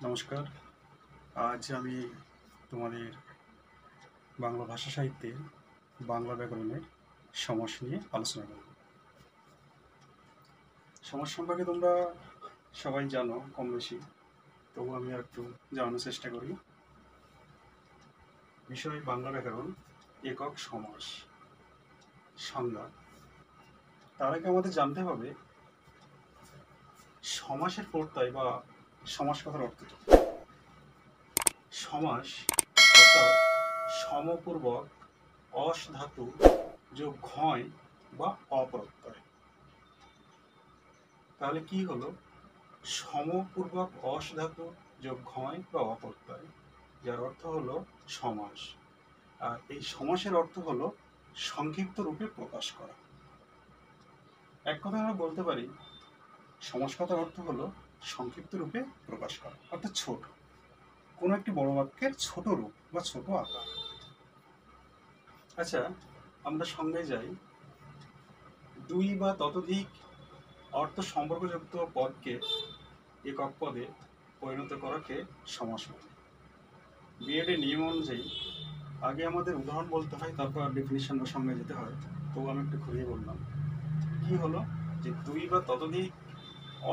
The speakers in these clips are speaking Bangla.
নমস্কার। আজ আমি তোমাদের বাংলা ভাষা সাহিত্যের বাংলা ব্যাকরণের সমাস নিয়ে আলোচনা করব। সমাস সম্পর্কে তোমরা সবাই জানো কম বেশি, তবু আমি একটু জানানোর চেষ্টা করি। বিষয় বাংলা ব্যাকরণ, একক সমাস, সংজ্ঞা। তার আগে আমাদের জানতে হবে সমাসের প্রত্যয় বা সমাস কথার অর্থ কি। সমাস অর্থাৎ সমপূর্বক অস ধাতু যোগ ঘয় বা অপ্রত্যয়। তাহলে কি হলো? সমপূর্বক অস ধাতু যোগ ঘয় বা অপ্রত্যয়, যার অর্থ হলো সমাস। আর এই সমাসের অর্থ হলো সংক্ষিপ্ত রূপে প্রকাশ করা। এক কথা আমরা বলতে পারি সমাস কথার অর্থ হলো সংক্ষিপ্ত রূপে প্রকাশ করা, অর্থাৎ ছোট কোনো একটি বড় বাক্যের ছোট রূপ বা ছোট আকার। আচ্ছা, আমরা সংজ্ঞায় যাই। দুই বা ততোধিক অর্থ সম্পর্কযুক্ত পদকে একক পদে পরিণত করাকে সমাস বলে। বিএডের নিয়ম অনুযায়ী আগে আমাদের উদাহরণ বলতে হয়, তারপর ডেফিনিশন বা সংজ্ঞায় যেতে হয়। তো আমি একটু ঘুরিয়ে বললাম। কি হলো যে দুই বা ততোধিক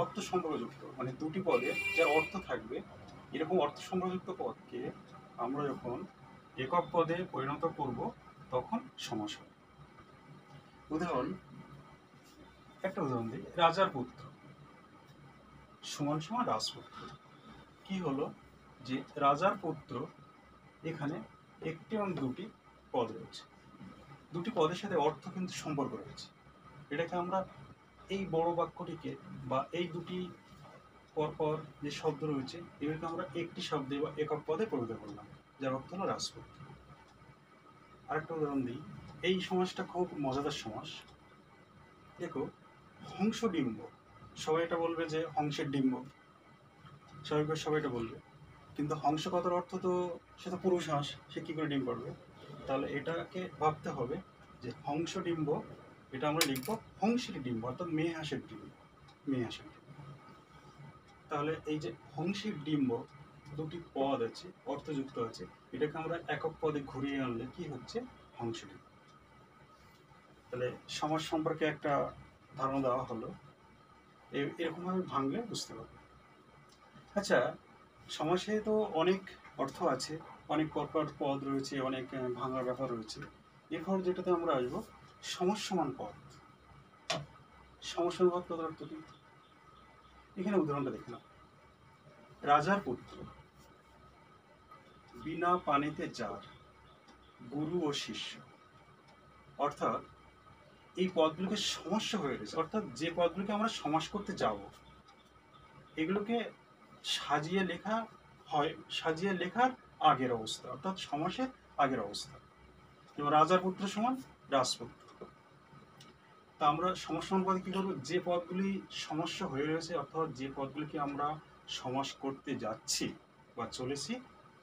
অর্থ সম্পর্কযুক্ত, মানে দুটি পদে যার অর্থ থাকবে, এরকম অর্থ সম্পর্কযুক্ত পদকে আমরা যখন একক পদে পরিণত করব তখন সমাস হবে। একটা উদাহরণ দিই। রাজার পুত্র সমান সমান রাজপুত্র। কি হলো যে রাজার পুত্র, এখানে একটি এবং দুটি পদ রয়েছে, দুটি পদের সাথে অর্থ কিন্তু সম্পর্ক রয়েছে। এটাকে আমরা এই বড় বাক্যটিকে বা এই দুটি পরপর যে শব্দ রয়েছে এগুলোকে আমরা একটি শব্দে বা একক পদে পরিণত করলাম, যার অর্থ হলো রাজপুত্র। আরেকটা উদাহরণ দিই। এই সমাসটা খুব মজাদার সমাস। দেখো, হংস ডিম্ব, সবাই এটা বলবে যে হংসের ডিম্ব, সবাই এটা বলবে, কিন্তু হংস কথার অর্থ তো সে তো পুরুষ হাঁস, সে কি করে ডিম পারবে? তাহলে এটাকে ভাবতে হবে যে হংস ডিম্ব, এটা আমরা লিখবো হংসের ডিম্ব, অর্থাৎ মেয়ে হাঁসের ডিম্ব, মেয়ে হাঁসের ডিম্ব। তাহলে এই যে হংসের ডিম্ব, দুটি পদ আছে, অর্থযুক্ত আছে, এটাকে আমরা একক পদে ঘুরিয়ে আনলে কি হচ্ছে? হংস ডিম্ব। তাহলে সমাস সম্পর্কে একটা ধারণা দেওয়া হলো, এরকমভাবে ভাঙলে বুঝতে পারবে। আচ্ছা, সমাসে তো অনেক অর্থ আছে, অনেক পরপর পদ রয়েছে, অনেক ভাঙার ব্যাপার রয়েছে। এরপর যেটাতে আমরা আসবো সমসমান পদ। সমসমান পদ কথার অর্থ কি? এখানে উদাহরণটা দেখলাম। রাজার পুত্র, বিনা পানিতে যার, গুরু ও শিষ্য। অর্থাৎ এই পদগুলোকে সমস্যা হয়ে গেছে, অর্থাৎ যে পদগুলোকে আমরা সমাস করতে যাব এগুলোকে সাজিয়ে লেখা হয়, সাজিয়ে লেখার আগের অবস্থা, অর্থাৎ সমাসের আগের অবস্থা। যেমন রাজার পুত্র সমান রাজপুত্র। তা আমরা সমসমান পদে কি করবো? যে পদগুলি সমস্যা হয়ে রয়েছে, অর্থাৎ যে পদগুলিকে আমরা সমাস করতে যাচ্ছি বা চলেছি,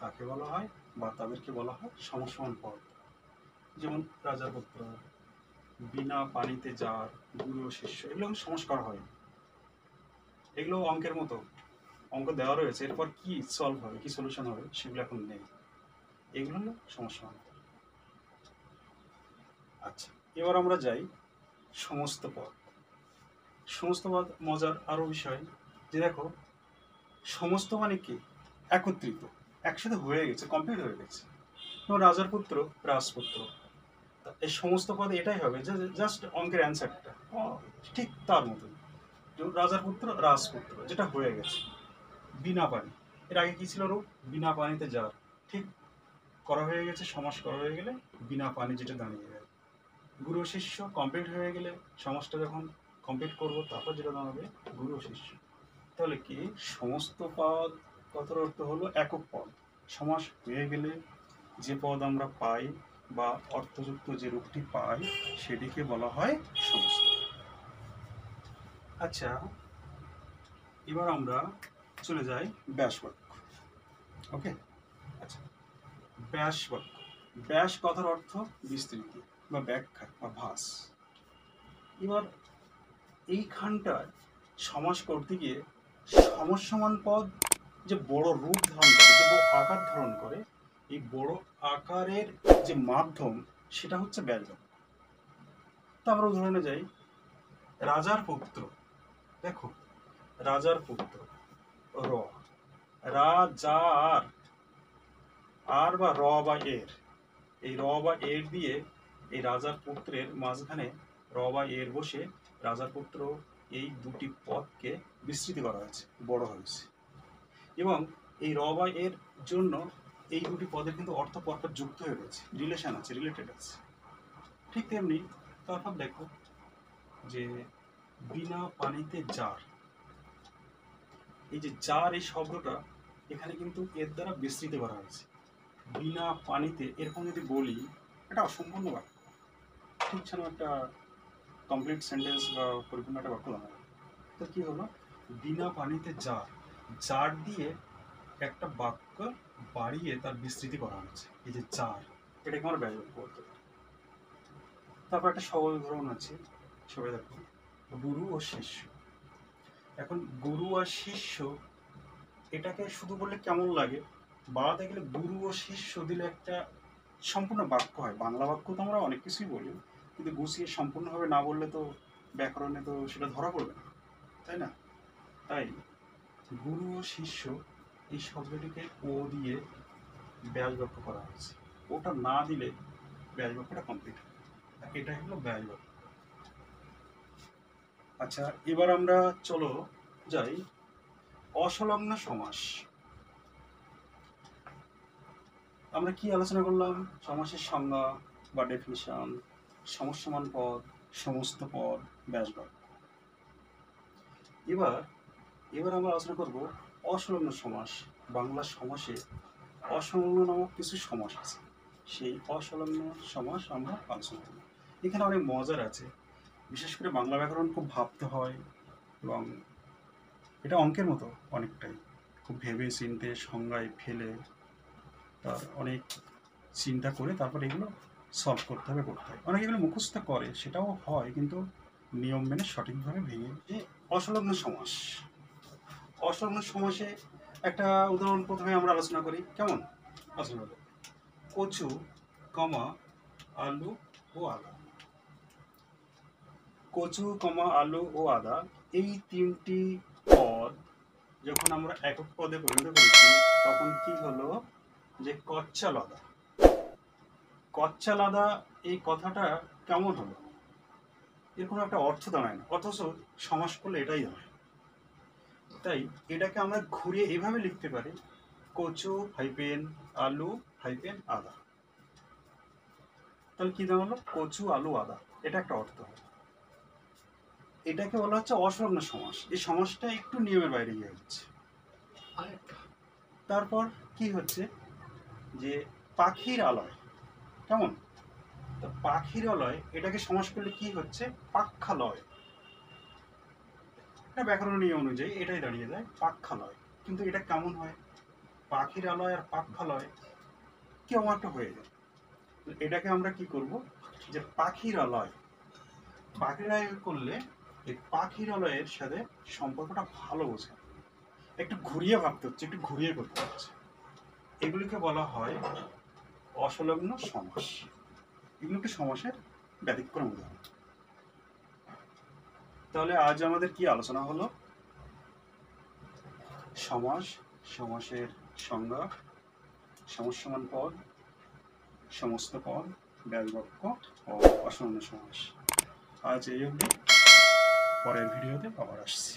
তাকে বলা হয় বা তাদেরকে বলা হয় সমসমান পদ। যেমন রাজার পুত্র, বিনা পানিতে যার, গুরু ও শিষ্য, এগুলো সমাস করা হয়। এগুলো অঙ্কের মতো, অঙ্ক দেওয়া রয়েছে, এরপর কি সলভ হবে, কি সলিউশন হবে, সেগুলো এখন নেই। এগুলো হলো সমসমান পদ। আচ্ছা, এবার আমরা যাই সমস্ত পদ। সমস্ত পদ মজার আরো বিষয় যে দেখো, সমস্ত মানে কি? একত্রিত, একসাথে হয়ে গেছে, কমপ্লিট হয়ে গেছে। যেমন রাজার পুত্র রাজপুত্র, এই সমস্ত পদে এটাই হবে যে জাস্ট অঙ্কের অ্যান্সারটা ঠিক তার মতন। যেমন রাজার পুত্র রাজপুত্র, যেটা হয়ে গেছে। বিনা পানি, এর আগে কি ছিল রূপ? বিনা পানিতে যার, ঠিক করা হয়ে গেছে, সমাস করা হয়ে গেলে বিনা পানি যেটা দাঁড়িয়ে যায়। গুরু শিষ্য কমপ্লিট হয়ে গেলে, সমাসটা যখন কমপ্লিট করবো তারপর যেটা দাঁড়াবে গুরু শিষ্য। তাহলে কি সমস্ত পদ কথার অর্থ হলো একক পদ। সমাস হয়ে গেলে যে পদ আমরা পাই বা অর্থযুক্ত যে রূপটি পাই সেটিকে বলা হয় সমস্ত। আচ্ছা, এবার আমরা চলে যাই ব্যাস বাক্য। ওকে, আচ্ছা, ব্যাস বাক্য। ব্যাস কথার অর্থ বিস্তৃতি বা ব্যাখ্যা বা ভাস। এবার এইখানটায় সমাস করতে গিয়ে সমসমান পদ যে বড় রূপ ধারণ করে, যে বড় আকার ধারণ করে, এই বড় আকারের যে মাধ্যম সেটা হচ্ছে ব্যাজবাক্য। তো আমরা উদাহরণে যাই। রাজার পুত্র, দেখো রাজার পুত্র, র, রাজার, আর বা র বা এর, এই র বা এর দিয়ে এই রাজার পুত্রের মাঝখানে র বা এর বসে রাজার পুত্র এই দুটি পদকে বিস্তৃত করা হয়েছে, বড় হয়েছে। এবং এই র বা এর জন্য এই দুটি পদের কিন্তু অর্থ পরপর যুক্ত হয়ে রয়েছে, রিলেশন আছে, রিলেটেড আছে। ঠিক তেমনি তারপর দেখো যে বিনা পানিতে জার, এই যে জার এই শব্দটা এখানে কিন্তু এর দ্বারা বিস্তৃত করা হয়েছে। বিনা পানিতে, এরকম যদি বলি এটা অসম্পূর্ণ বাক্য, ঠিক যেন একটা কমপ্লিট সেন্টেন্স বা পরিপূর্ণ একটা বাক্য না। তো কি হলো, বিনা পানিতে জার, জার দিয়ে একটা বাক্য বাড়িয়ে তার বিস্তৃতি করা হয়েছে, এই যে জার, এটাকে আমরা ব্যাজবাক্য বলতে পারি। তারপর একটা সহজ উদাহরণ আছে, সবাই দেখো, গুরু ও শিষ্য। এখন গুরু আর শিষ্য এটাকে শুধু বললে কেমন লাগে, বাড়াতে গেলে গুরু ও শিষ্য দিলে একটা সম্পূর্ণ বাক্য হয়। বাংলা বাক্য তো আমরা অনেক কিছুই বলি, কিন্তু গুছিয়ে সম্পূর্ণভাবে না বললে তো ব্যাকরণে তো সেটা ধরা পড়বে না, তাই না? তাই গুরু ও শিষ্য এই শব্দটিকে ও দিয়ে ব্যাজ বাক্য করা হয়েছে, ওটা না দিলে ব্যাজ বাক্যটা কমপ্লিট হয়। এটাই হলো ব্যাজ বাক্য। আচ্ছা, এবার আমরা চলো যাই অসংলগ্ন সমাস। আমরা কি আলোচনা করলাম? সমাসের সংজ্ঞা বা ডেফিনিশন, সমসমান পদ, সমস্ত পদ, ব্যাসবাক্য। এবার আমরা আলোচনা করব অসংলগ্ন সমাস। বাংলা সমাসে অসংলগ্ন নামক কিছু সমাস আছে, সেই অসংলগ্ন সমাস আমরা আলোচনা করব। এখানে অনেক মজার আছে, বিশেষ করে বাংলা ব্যাকরণ খুব ভাবতে হয়, এবং এটা অঙ্কের মতো অনেকটাই, খুব ভেবে চিনতে সংজ্ঞায় ফেলে তার অনেক চিন্তা করে তারপর এগুলো সলভ করতে হবে। অনেক এগুলো মুখস্থ করে, সেটাও হয়, কিন্তু নিয়ম মেনে সঠিকভাবে ভেঙে। যে অসংলগ্ন সমাস, অসংলগ্ন সমাসে একটা উদাহরণ প্রথমে আমরা আলোচনা করি। কেমন আলোচনা করি? কচু, কমা, আলু ও আদা। কচু, কমা, আলু ও আদা, এই তিনটি পদ যখন আমরা একক পদে পরিণত করেছি তখন কি হলো, যে কচ্ছাল আদা। কচ্ছাল আদা এই কথাটা কেমন হলো, এর কোনো একটা অর্থ দাঁড়ায় না, অথচ সমাস করলে এটাই হয়। তাই এটাকে আমরা ঘুরিয়ে এইভাবে লিখতে পারি, কচু হাইপেন আলু হাইপেন আদা। তাহলে কি দাঁড়ালো? কচু, আলু, আদা, এটা একটা অর্থ। এটাকে বলা হচ্ছে অসংলগ্ন সমাস। এই সমাসটা একটু নিয়মের বাইরে গিয়ে হচ্ছে। তারপর কি হচ্ছে, যে পাখির আলয়। কেমন? তো পাখির আলয়, এটাকে সমাস করলে কি হচ্ছে? পাক্ষালয়। এটা ব্যাকরণ নিয়ম অনুযায়ী এটাই দাঁড়িয়ে যায় পাক্ষালয়। কিন্তু এটা কেমন হয়? পাখির আলয় আর পাক্ষালয় কেমন একটা হয়ে যায়। এটাকে আমরা কি করব, যে পাখির আলয়, পাখির আলয় করলে এই পাখির আলয়ের সাথে সম্পর্কটা ভালো বোঝে, একটু ঘুরিয়ে ভাবতে হচ্ছে, একটু ঘুরিয়ে করতে হচ্ছে। এগুলিকে বলা হয় অসংলগ্ন সমাস। এগুলো একটু সমাসের ব্যতিক্রম উদাহরণ। তাহলে আজ আমাদের কি আলোচনা হলো? সমাস, সমাসের সংজ্ঞা, সমসমান পদ, সমস্ত পদ, ব্যাসবাক্য ও অসংলগ্ন সমাস। আজ এই অবধি, পরের ভিডিওতে আবার আসছি।